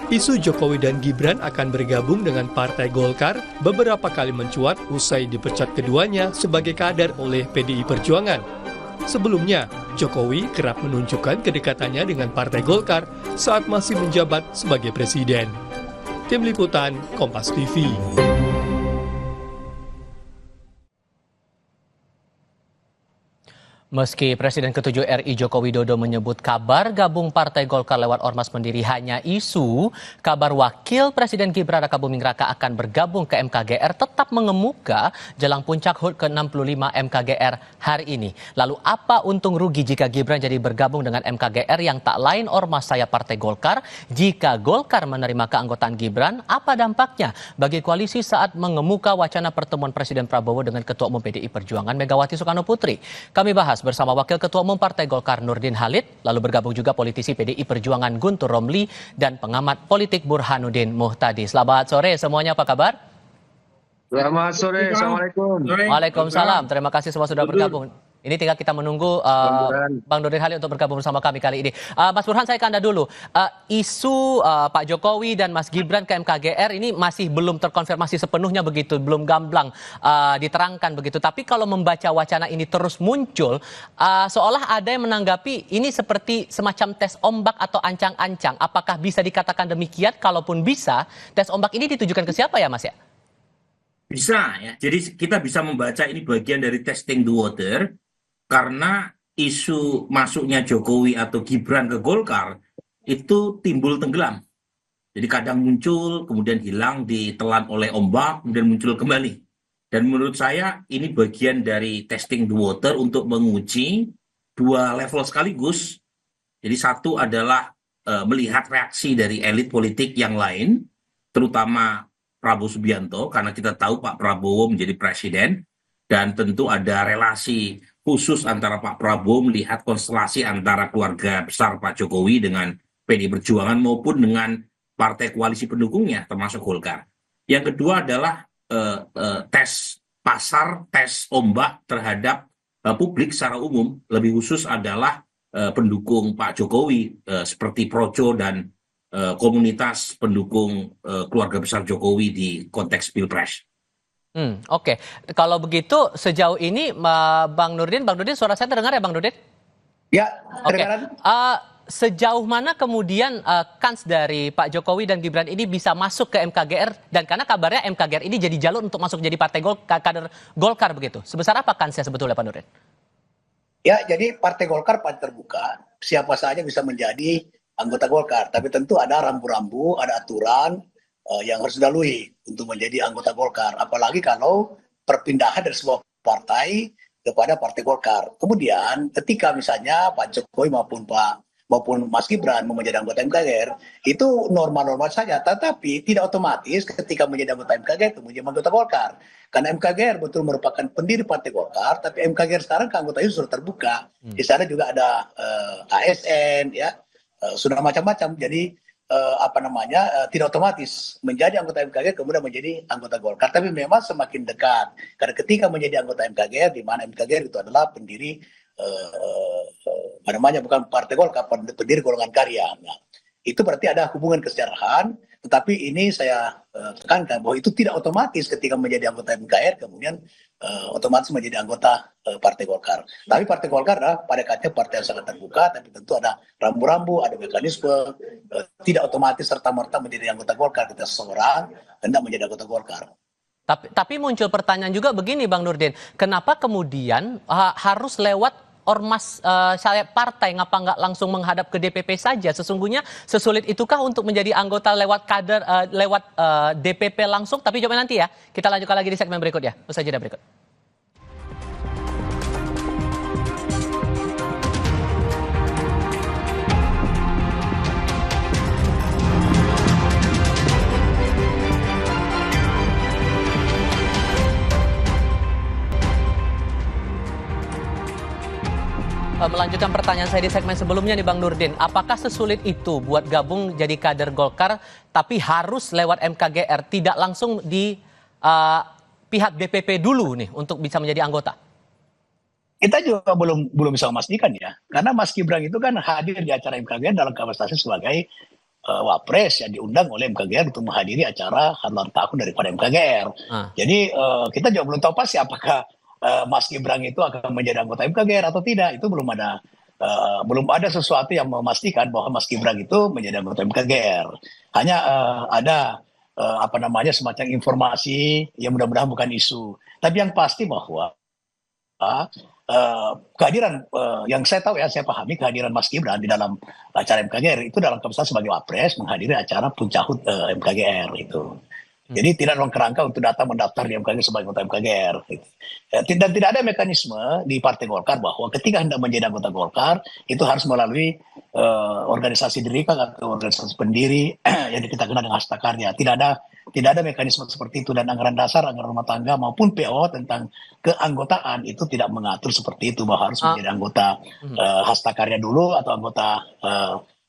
Isu Jokowi dan Gibran akan bergabung dengan Partai Golkar beberapa kali mencuat usai dipecat keduanya sebagai kader oleh PDI Perjuangan. Sebelumnya, Jokowi kerap menunjukkan kedekatannya dengan Partai Golkar saat masih menjabat sebagai presiden. Tim Liputan, Kompas TV. Meski Presiden ke-7 RI Joko Widodo menyebut kabar gabung Partai Golkar lewat Ormas Pendiri hanya isu, kabar Wakil Presiden Gibran Rakabuming Raka akan bergabung ke MKGR tetap mengemuka jelang puncak HUT ke-65 MKGR hari ini. Lalu apa untung rugi jika Gibran jadi bergabung dengan MKGR yang tak lain ormas sayap Partai Golkar? Jika Golkar menerima keanggotaan Gibran, apa dampaknya bagi koalisi saat mengemuka wacana pertemuan Presiden Prabowo dengan Ketua Umum PDI Perjuangan Megawati Soekarno Putri? Kami bahas bersama Wakil Ketua Umum Partai Golkar Nurdin Halid, lalu bergabung juga politisi PDI Perjuangan Guntur Romli dan pengamat politik Burhanuddin Muhtadi. Selamat sore semuanya, apa kabar? Selamat sore, Assalamualaikum. Waalaikumsalam, terima kasih semua sudah bergabung. Ini tinggal kita menunggu Bang Nurdin Halid untuk bergabung bersama kami kali ini. Mas Burhan, saya ke Anda dulu. Isu Pak Jokowi dan Mas Gibran ke MKGR ini masih belum terkonfirmasi sepenuhnya begitu, belum gamblang diterangkan begitu. Tapi kalau membaca wacana ini terus muncul, seolah ada yang menanggapi ini seperti semacam tes ombak atau ancang-ancang. Apakah bisa dikatakan demikian? Kalaupun bisa, tes ombak ini ditujukan ke siapa ya, Mas ya? Bisa ya, jadi kita bisa membaca ini bagian dari testing the water. Karena isu masuknya Jokowi atau Gibran ke Golkar itu timbul tenggelam. Jadi kadang muncul, kemudian hilang, ditelan oleh ombak, kemudian muncul kembali. Dan menurut saya ini bagian dari testing the water untuk menguji dua level sekaligus. Jadi satu adalah melihat reaksi dari elit politik yang lain, terutama Prabowo Subianto, karena kita tahu Pak Prabowo menjadi presiden, dan tentu ada relasi khusus antara Pak Prabowo melihat konstelasi antara keluarga besar Pak Jokowi dengan PDI Perjuangan maupun dengan partai koalisi pendukungnya termasuk Golkar. Yang kedua adalah tes pasar, tes ombak terhadap publik secara umum, lebih khusus adalah pendukung Pak Jokowi seperti Projo dan komunitas pendukung keluarga besar Jokowi di konteks Pilpres. Oke. Kalau begitu sejauh ini Bang Nurdin, suara saya terdengar ya Bang Nurdin? Ya, terdengar. Sejauh mana kemudian kans dari Pak Jokowi dan Gibran ini bisa masuk ke MKGR, dan karena kabarnya MKGR ini jadi jalur untuk masuk jadi partai kader Golkar begitu. Sebesar apa kansnya sebetulnya Pak Nurdin? Ya, jadi Partai Golkar paling terbuka, siapa saja bisa menjadi anggota Golkar, tapi tentu ada rambu-rambu, ada aturan yang harus dilalui untuk menjadi anggota Golkar. Apalagi kalau perpindahan dari sebuah partai kepada Partai Golkar. Kemudian ketika misalnya Pak Jokowi maupun Mas Gibran mau menjadi anggota MKGR, itu normal-normal saja. Tetapi tidak otomatis ketika menjadi anggota MKGR itu menjadi anggota Golkar. Karena MKGR betul merupakan pendiri Partai Golkar, tapi MKGR sekarang keanggotaan sudah terbuka. Di sana juga ada ASN, ya, sudah macam-macam. Jadi tidak otomatis menjadi anggota MKGR kemudian menjadi anggota Golkar, tapi memang semakin dekat karena ketika menjadi anggota MKGR, di mana MKGR itu adalah pendiri bukan Partai Golkar, pendiri golongan karya. Nah, itu berarti ada hubungan kesejarahan, tetapi ini saya tekankan bahwa itu tidak otomatis ketika menjadi anggota MKGR kemudian otomatis menjadi anggota Partai Golkar. Tapi Partai Golkar adalah pada katanya partai yang sangat terbuka, tapi tentu ada rambu-rambu, ada mekanisme, tidak otomatis serta-merta menjadi anggota Golkar ketika seseorang hendak menjadi anggota Golkar. Tapi muncul pertanyaan juga begini Bang Nurdin, kenapa kemudian harus lewat ormas sayap partai, ngapa nggak langsung menghadap ke DPP saja? Sesungguhnya sesulit itukah untuk menjadi anggota lewat kader, lewat DPP langsung? Tapi jawabnya nanti ya. Kita lanjutkan lagi di segmen berikut ya. Usai jeda berikut. Melanjutkan pertanyaan saya di segmen sebelumnya nih Bang Nurdin, apakah sesulit itu buat gabung jadi kader Golkar tapi harus lewat MKGR, tidak langsung di pihak DPP dulu nih untuk bisa menjadi anggota? Kita juga belum bisa memastikan ya, karena Mas Gibran itu kan hadir di acara MKGR dalam kapasitasnya sebagai Wapres yang diundang oleh MKGR untuk menghadiri acara ulang tahun daripada MKGR. Jadi kita juga belum tahu pasti apakah Mas Gibran itu akan menjadi anggota MKGR atau tidak. Itu belum ada sesuatu yang memastikan bahwa Mas Gibran itu menjadi anggota MKGR. Hanya ada semacam informasi yang mudah-mudahan bukan isu. Tapi yang pasti bahwa kehadiran yang saya tahu ya, saya pahami kehadiran Mas Gibran di dalam acara MKGR itu dalam kapasitas sebagai Wapres menghadiri acara puncak HUT MKGR itu. Jadi tidak dalam kerangka untuk datang mendaftar di MKGR sebagai anggota MKGR. Gitu. Dan tidak ada mekanisme di Partai Golkar bahwa ketika hendak menjadi anggota Golkar itu harus melalui organisasi dirikan atau organisasi pendiri yang kita kenal dengan Hasta Karya. Tidak ada mekanisme seperti itu, dan anggaran dasar, anggaran rumah tangga maupun PO tentang keanggotaan itu tidak mengatur seperti itu bahwa harus menjadi anggota Hasta Karya dulu atau anggota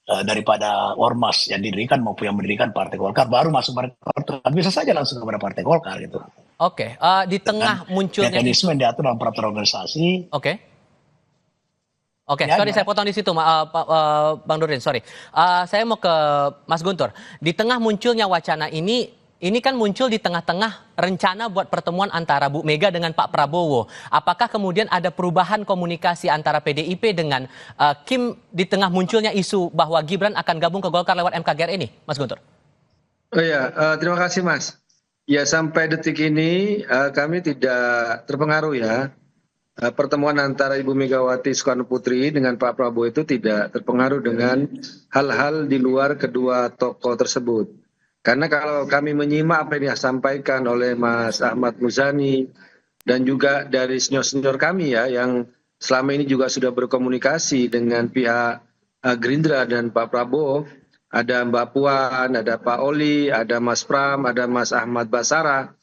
daripada ormas yang didirikan maupun yang mendirikan Partai Golkar baru masuk Partai Golkar. Bisa saja langsung kepada Partai Golkar gitu. Oke, di tengah munculnya mekanisme yang diatur dalam peraturan organisasi. Oke, Ya, sorry saya potong di situ, Bang Nurdin, sorry. Saya mau ke Mas Guntur. Di tengah munculnya wacana ini kan muncul di tengah-tengah rencana buat pertemuan antara Bu Mega dengan Pak Prabowo. Apakah kemudian ada perubahan komunikasi antara PDIP dengan Kim di tengah munculnya isu bahwa Gibran akan gabung ke Golkar lewat MKGR ini, Mas Guntur? Oh ya, terima kasih Mas. Ya, sampai detik ini kami tidak terpengaruh ya. Pertemuan antara Ibu Megawati Soekarno Putri dengan Pak Prabowo itu tidak terpengaruh dengan hal-hal di luar kedua tokoh tersebut. Karena kalau kami menyimak apa yang disampaikan oleh Mas Ahmad Muzani dan juga dari senior-senior kami ya, yang selama ini juga sudah berkomunikasi dengan pihak Gerindra dan Pak Prabowo, ada Mbak Puan, ada Pak Oli, ada Mas Pram, ada Mas Ahmad Basara,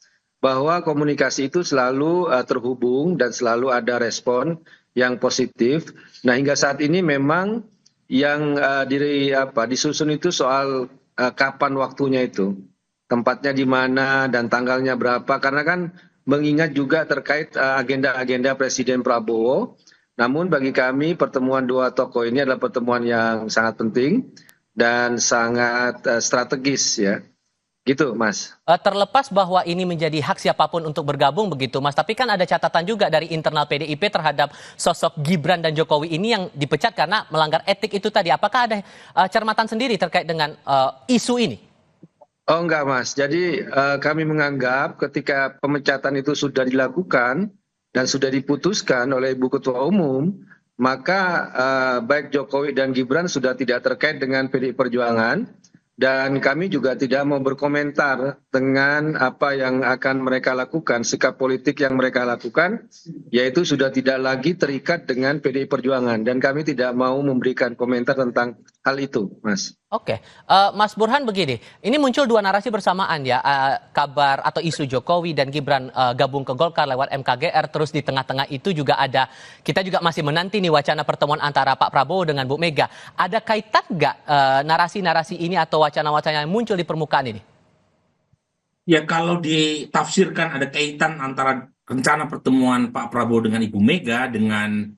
bahwa komunikasi itu selalu terhubung dan selalu ada respon yang positif. Nah, hingga saat ini memang yang disusun itu soal kapan waktunya itu, tempatnya di mana dan tanggalnya berapa, karena kan mengingat juga terkait agenda-agenda Presiden Prabowo. Namun bagi kami pertemuan dua tokoh ini adalah pertemuan yang sangat penting dan sangat strategis ya. Gitu, Mas. Terlepas bahwa ini menjadi hak siapapun untuk bergabung begitu, Mas. Tapi kan ada catatan juga dari internal PDIP terhadap sosok Gibran dan Jokowi ini yang dipecat karena melanggar etik itu tadi. Apakah ada cermatan sendiri terkait dengan isu ini? Oh enggak, Mas. Jadi kami menganggap ketika pemecatan itu sudah dilakukan dan sudah diputuskan oleh Ibu Ketua Umum, maka baik Jokowi dan Gibran sudah tidak terkait dengan PDI Perjuangan. Dan kami juga tidak mau berkomentar dengan apa yang akan mereka lakukan, sikap politik yang mereka lakukan, yaitu sudah tidak lagi terikat dengan PDI Perjuangan. Dan kami tidak mau memberikan komentar tentang hal itu, Mas. Oke, Mas Burhan begini, ini muncul dua narasi bersamaan ya, kabar atau isu Jokowi dan Gibran gabung ke Golkar lewat MKGR, terus di tengah-tengah itu juga ada, kita juga masih menanti nih wacana pertemuan antara Pak Prabowo dengan Bu Mega. Ada kaitan nggak narasi-narasi ini atau wacana-wacana yang muncul di permukaan ini? Ya, kalau ditafsirkan ada kaitan antara rencana pertemuan Pak Prabowo dengan Ibu Mega dengan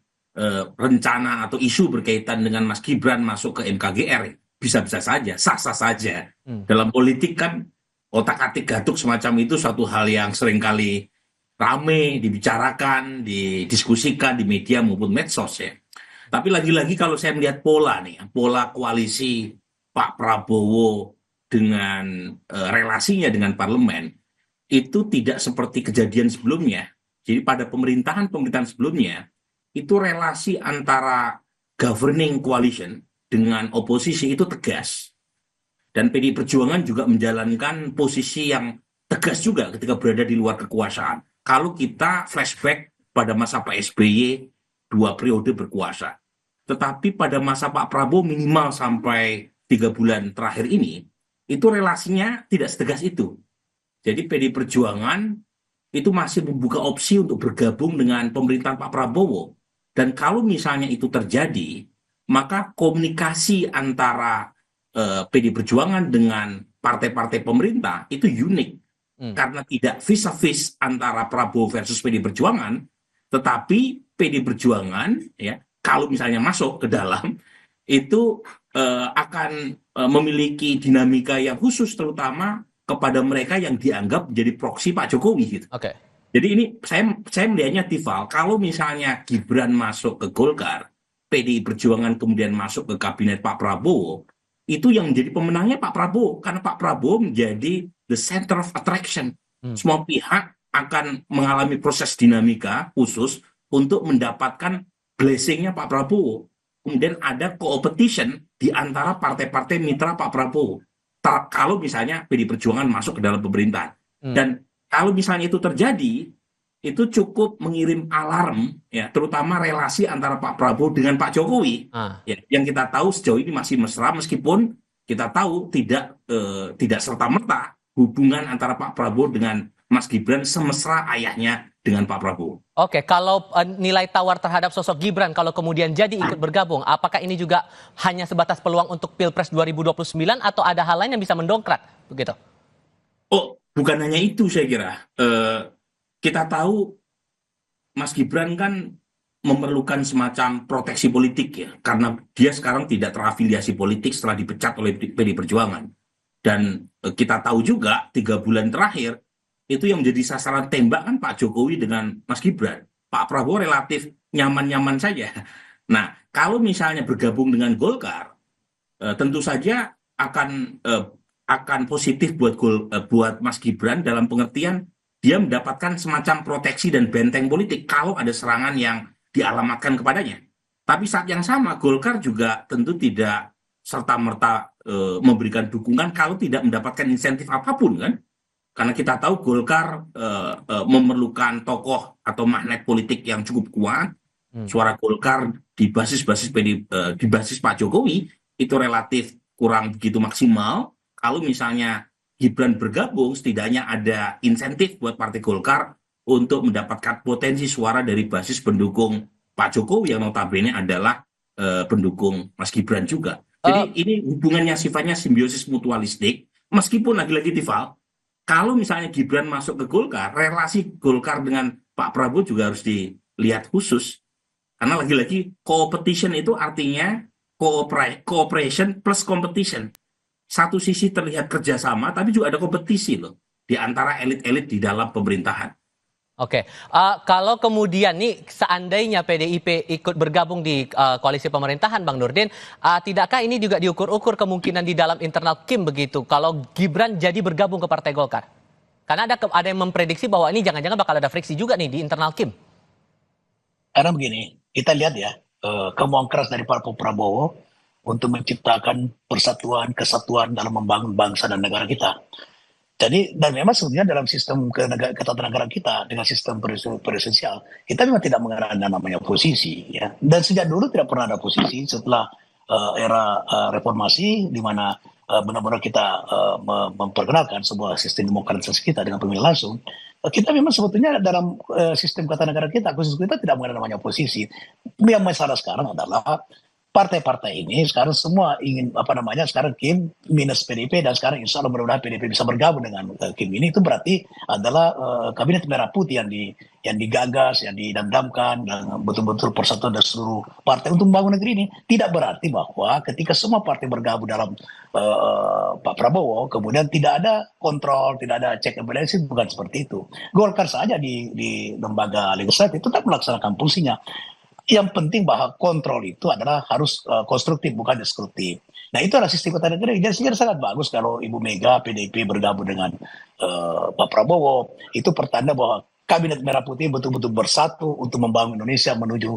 rencana atau isu berkaitan dengan Mas Gibran masuk ke MKGR, bisa-bisa saja, sah-sah saja. Dalam politik kan otak-atik gatuk semacam itu suatu hal yang seringkali rame dibicarakan, didiskusikan di media maupun medsos ya. Tapi lagi-lagi kalau saya melihat pola nih, pola koalisi Pak Prabowo dengan relasinya dengan parlemen itu tidak seperti kejadian sebelumnya. Jadi pada pemerintahan sebelumnya itu relasi antara governing coalition dengan oposisi itu tegas. Dan PDI Perjuangan juga menjalankan posisi yang tegas juga ketika berada di luar kekuasaan. Kalau kita flashback pada masa Pak SBY 2 periode berkuasa. Tetapi pada masa Pak Prabowo minimal sampai 3 bulan terakhir ini, itu relasinya tidak setegas itu. Jadi PDI Perjuangan itu masih membuka opsi untuk bergabung dengan pemerintahan Pak Prabowo. Dan kalau misalnya itu terjadi, maka komunikasi antara PDI Perjuangan dengan partai-partai pemerintah itu unik. Karena tidak vis-a-vis antara Prabowo versus PDI Perjuangan, tetapi PDI Perjuangan, ya, kalau misalnya masuk ke dalam, itu akan memiliki dinamika yang khusus, terutama kepada mereka yang dianggap menjadi proksi Pak Jokowi gitu. Oke. Jadi ini saya melihatnya Tifal, kalau misalnya Gibran masuk ke Golkar, PDI Perjuangan kemudian masuk ke kabinet Pak Prabowo, itu yang menjadi pemenangnya Pak Prabowo, karena Pak Prabowo menjadi the center of attraction. Semua pihak akan mengalami proses dinamika khusus untuk mendapatkan blessingnya Pak Prabowo. Kemudian ada competition di antara partai-partai mitra Pak Prabowo. Kalau misalnya PDI Perjuangan masuk ke dalam pemerintahan. Dan kalau misalnya itu terjadi, itu cukup mengirim alarm, ya, terutama relasi antara Pak Prabowo dengan Pak Jokowi, ya, yang kita tahu sejauh ini masih mesra, meskipun kita tahu tidak serta-merta hubungan antara Pak Prabowo dengan Mas Gibran semesra ayahnya dengan Pak Prabowo. Oke, kalau nilai tawar terhadap sosok Gibran kalau kemudian jadi ikut bergabung, apakah ini juga hanya sebatas peluang untuk Pilpres 2029 atau ada hal lain yang bisa mendongkrak begitu? Oh, bukan hanya itu saya kira. Kita tahu Mas Gibran kan memerlukan semacam proteksi politik ya, karena dia sekarang tidak terafiliasi politik setelah dipecat oleh PDI Perjuangan. Dan kita tahu juga 3 bulan terakhir itu yang menjadi sasaran tembak kan Pak Jokowi dengan Mas Gibran. Pak Prabowo relatif nyaman-nyaman saja. Nah, kalau misalnya bergabung dengan Golkar, tentu saja akan positif buat Mas Gibran dalam pengertian dia mendapatkan semacam proteksi dan benteng politik kalau ada serangan yang dialamatkan kepadanya. Tapi saat yang sama Golkar juga tentu tidak serta-merta memberikan dukungan kalau tidak mendapatkan insentif apapun kan. Karena kita tahu Golkar memerlukan tokoh atau magnet politik yang cukup kuat. Suara Golkar di basis Pak Jokowi itu relatif kurang begitu maksimal. Kalau misalnya Gibran bergabung, setidaknya ada insentif buat Partai Golkar untuk mendapatkan potensi suara dari basis pendukung Pak Jokowi yang notabene adalah pendukung Mas Gibran juga. Jadi ini hubungannya sifatnya simbiosis mutualistik, meskipun lagi-lagi Tifal, kalau misalnya Gibran masuk ke Golkar, relasi Golkar dengan Pak Prabowo juga harus dilihat khusus. Karena lagi-lagi competition itu artinya cooperation plus competition. Satu sisi terlihat kerjasama, tapi juga ada kompetisi loh di antara elit-elit di dalam pemerintahan. Oke, kalau kemudian nih seandainya PDIP ikut bergabung di koalisi pemerintahan, Bang Nurdin, tidakkah ini juga diukur-ukur kemungkinan di dalam internal Kim begitu? Kalau Gibran jadi bergabung ke Partai Golkar, karena ada yang memprediksi bahwa ini jangan-jangan bakal ada friksi juga nih di internal Kim. Karena begini, kita lihat ya kemauan keras dari Pak Prabowo untuk menciptakan persatuan, kesatuan dalam membangun bangsa dan negara kita. Jadi, dan memang sebenarnya dalam sistem ketatanegaraan kita dengan sistem presidensial, kita memang tidak mengenal namanya posisi, ya. Dan sejak dulu tidak pernah ada posisi setelah era reformasi, di mana benar-benar kita memperkenalkan sebuah sistem demokratisasi kita dengan pemilihan langsung. Kita memang sebetulnya dalam sistem ketatanegaraan kita, khusus kita tidak mengenal namanya posisi. Yang masalah sekarang adalah partai-partai ini sekarang semua ingin sekarang Kim minus PDIP, dan sekarang insya Allah mudah-mudahan PDIP bisa bergabung dengan Kim ini. Itu berarti adalah kabinet merah putih yang digagas, yang didamdamkan, dan betul-betul persatuan dari seluruh partai untuk membangun negeri ini. Tidak berarti bahwa ketika semua partai bergabung dalam Pak Prabowo kemudian tidak ada kontrol, tidak ada check and balance, bukan seperti itu. Golkar saja di lembaga legislatif tetap melaksanakan fungsinya. Yang penting bahwa kontrol itu adalah harus konstruktif, bukan destruktif. Nah, itu adalah sistem ketatanegaraan. Jadi sangat bagus kalau Ibu Mega, PDIP bergabung dengan Pak Prabowo. Itu pertanda bahwa Kabinet Merah Putih betul-betul bersatu untuk membangun Indonesia menuju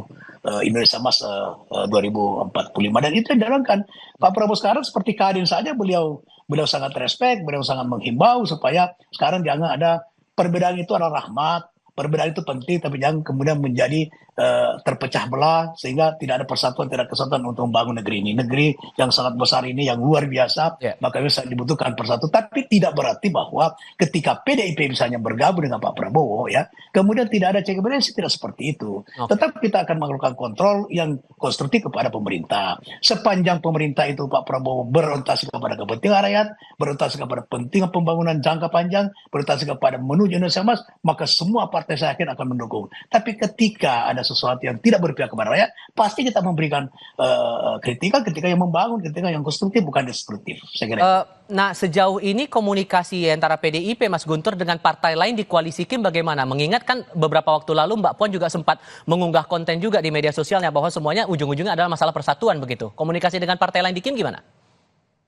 Indonesia Emas 2045. Dan itu yang dijalankan. Pak Prabowo sekarang seperti Kadin saja, beliau sangat respect, beliau sangat menghimbau supaya sekarang jangan ada perbedaan itu adalah rahmat. Perbedaan itu penting, tapi jangan kemudian menjadi terpecah belah sehingga tidak ada persatuan, tidak kesatuan untuk membangun negeri ini. Negeri yang sangat besar ini, yang luar biasa, maka bisa dibutuhkan persatuan. Tapi tidak berarti bahwa ketika PDIP misalnya bergabung dengan Pak Prabowo, ya, kemudian tidak ada check and balance, tidak seperti itu. Tetap kita akan melakukan kontrol yang konstruktif kepada pemerintah. Sepanjang pemerintah itu Pak Prabowo berorientasi kepada kepentingan rakyat, berorientasi kepada pentingan pembangunan jangka panjang, berorientasi kepada menuju Indonesia Emas, maka semua partai saya yakin akan mendukung. Tapi ketika ada sesuatu yang tidak berpihak kepada rakyat, pasti kita memberikan kritikan yang membangun, kritikan yang konstruktif, bukan destruktif. Saya kira. Nah, sejauh ini komunikasi antara PDIP, Mas Guntur, dengan partai lain di koalisi Kim bagaimana? Mengingat kan beberapa waktu lalu Mbak Puan juga sempat mengunggah konten juga di media sosialnya bahwa semuanya ujung-ujungnya adalah masalah persatuan begitu. Komunikasi dengan partai lain di Kim gimana?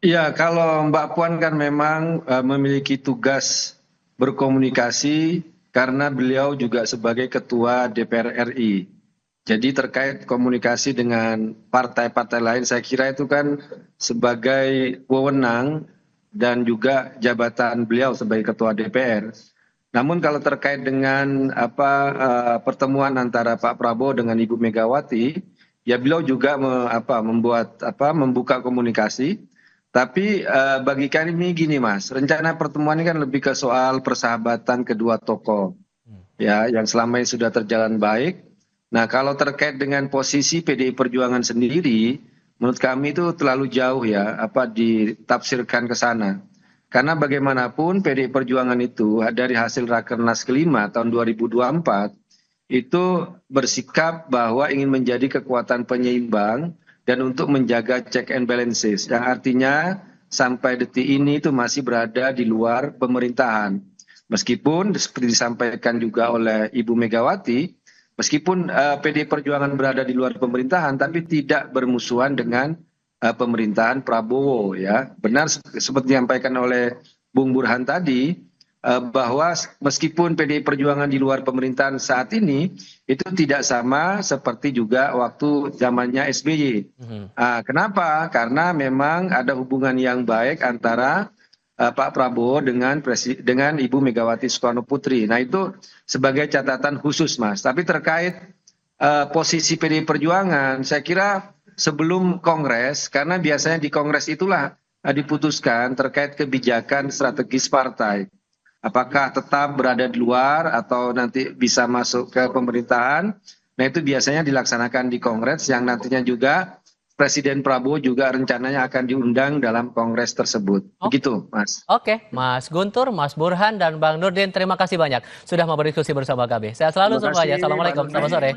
Iya, kalau Mbak Puan kan memang memiliki tugas berkomunikasi karena beliau juga sebagai Ketua DPR RI. Jadi terkait komunikasi dengan partai-partai lain, saya kira itu kan sebagai wewenang dan juga jabatan beliau sebagai Ketua DPR. Namun kalau terkait dengan pertemuan antara Pak Prabowo dengan Ibu Megawati, ya beliau juga membuka komunikasi. Tapi bagi kami gini Mas, rencana pertemuan ini kan lebih ke soal persahabatan kedua tokoh, ya yang selama ini sudah terjalan baik. Nah kalau terkait dengan posisi PDI Perjuangan sendiri, menurut kami itu terlalu jauh ya, ditafsirkan ke sana. Karena bagaimanapun PDI Perjuangan itu dari hasil Rakernas kelima tahun 2024 itu bersikap bahwa ingin menjadi kekuatan penyeimbang dan untuk menjaga check and balances, yang artinya sampai detik ini itu masih berada di luar pemerintahan. Meskipun seperti disampaikan juga oleh Ibu Megawati, meskipun PDI Perjuangan berada di luar pemerintahan, tapi tidak bermusuhan dengan pemerintahan Prabowo. Ya, benar seperti disampaikan oleh Bung Burhan tadi, bahwa meskipun PDI Perjuangan di luar pemerintahan saat ini itu tidak sama seperti juga waktu zamannya SBY. Kenapa? Karena memang ada hubungan yang baik antara Pak Prabowo dengan Ibu Megawati Soekarno Putri. Nah itu sebagai catatan khusus Mas. Tapi terkait posisi PDI Perjuangan, saya kira sebelum Kongres, karena biasanya di Kongres itulah diputuskan terkait kebijakan strategis partai. Apakah tetap berada di luar atau nanti bisa masuk ke pemerintahan. Nah itu biasanya dilaksanakan di Kongres yang nantinya juga Presiden Prabowo juga rencananya akan diundang dalam Kongres tersebut. Begitu Mas. Oke, Mas Guntur, Mas Burhan, dan Bang Nurdin, terima kasih banyak sudah mau berdiskusi bersama kami. Sehat selalu semuanya. Assalamualaikum, selamat sore.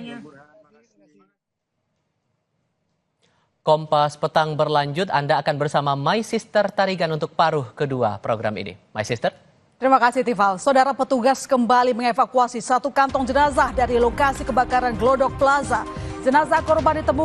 Kompas Petang berlanjut, Anda akan bersama My Sister Tarigan untuk paruh kedua program ini. My Sister. Terima kasih Tifal. Saudara, petugas kembali mengevakuasi satu kantong jenazah dari lokasi kebakaran Glodok Plaza. Jenazah korban ditemukan